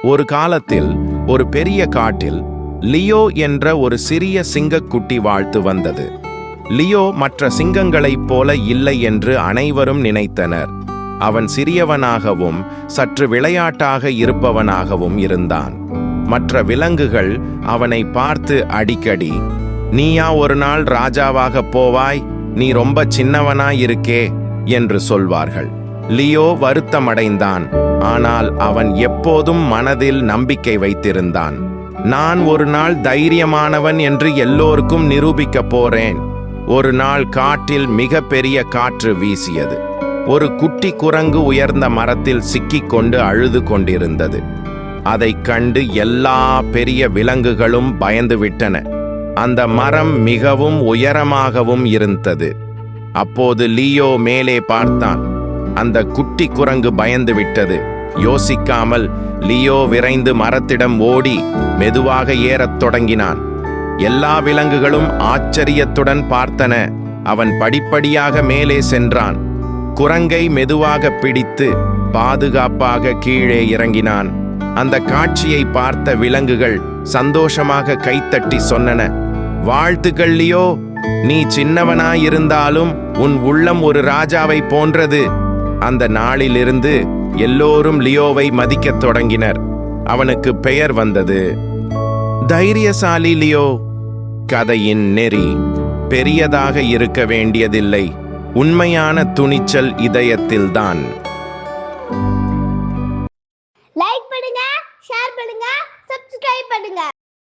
ஒரு காலத்தில் ஒரு பெரிய காட்டில் லியோ என்ற ஒரு சிறிய சிங்கக்குட்டி வாழ்த்து வந்தது. லியோ மற்ற சிங்கங்களைப் போல இல்லை என்று அனைவரும் நினைத்தனர். அவன் சிறியவனாகவும் சற்று விளையாட்டாக இருப்பவனாகவும் இருந்தான். மற்ற விலங்குகள் அவனை பார்த்து அடிக்கடி, "நீயா ஒரு நாள் ராஜாவாக போவாய்? நீ ரொம்ப சின்னவனாயிருக்கே" என்று சொல்வார்கள். லியோ வருத்தமடைந்தான். ஆனால் அவன் எப்போதும் மனதில் நம்பிக்கை வைத்திருந்தான். "நான் ஒரு நாள் தைரியமானவன் என்று எல்லோருக்கும் நிரூபிக்கப் போறேன்." ஒரு நாள் காட்டில் மிக பெரிய காற்று வீசியது. ஒரு குட்டி குரங்கு உயர்ந்த மரத்தில் சிக்கிக்கொண்டு அழுது கொண்டிருந்தது. அதைக் கண்டு எல்லா பெரிய விலங்குகளும் பயந்துவிட்டன. அந்த மரம் மிகவும் உயரமாகவும் இருந்தது. அப்போது லியோ மேலே பார்த்தான். அந்த குட்டி குரங்கு பயந்து விட்டது. யோசிக்காமல் லியோ விரைந்து மரத்திடம் ஓடி மெதுவாக ஏறத் தொடங்கினான். எல்லா விலங்குகளும் ஆச்சரியத்துடன் பார்த்தன. அவன் படிப்படியாக மேலே சென்றான். குரங்கை மெதுவாக பிடித்து பாதுகாப்பாக கீழே இறங்கினான். அந்த காட்சியை பார்த்த விலங்குகள் சந்தோஷமாக கைத்தட்டி சொன்னன, "வாழ்த்துக்கள் லியோ, நீ சின்னவனாயிருந்தாலும் உன் உள்ளம் ஒரு ராஜாவை போன்றது." அந்த நாளிலிருந்து எல்லோரும் லியோவை மதிக்கத் தொடங்கினர். அவனுக்கு பெயர் வந்தது, தைரியசாலி லியோ. கதையின் நெறி: பெரியதாக இருக்க வேண்டியதில்லை, உண்மையான துணிச்சல் இதயத்தில்தான்.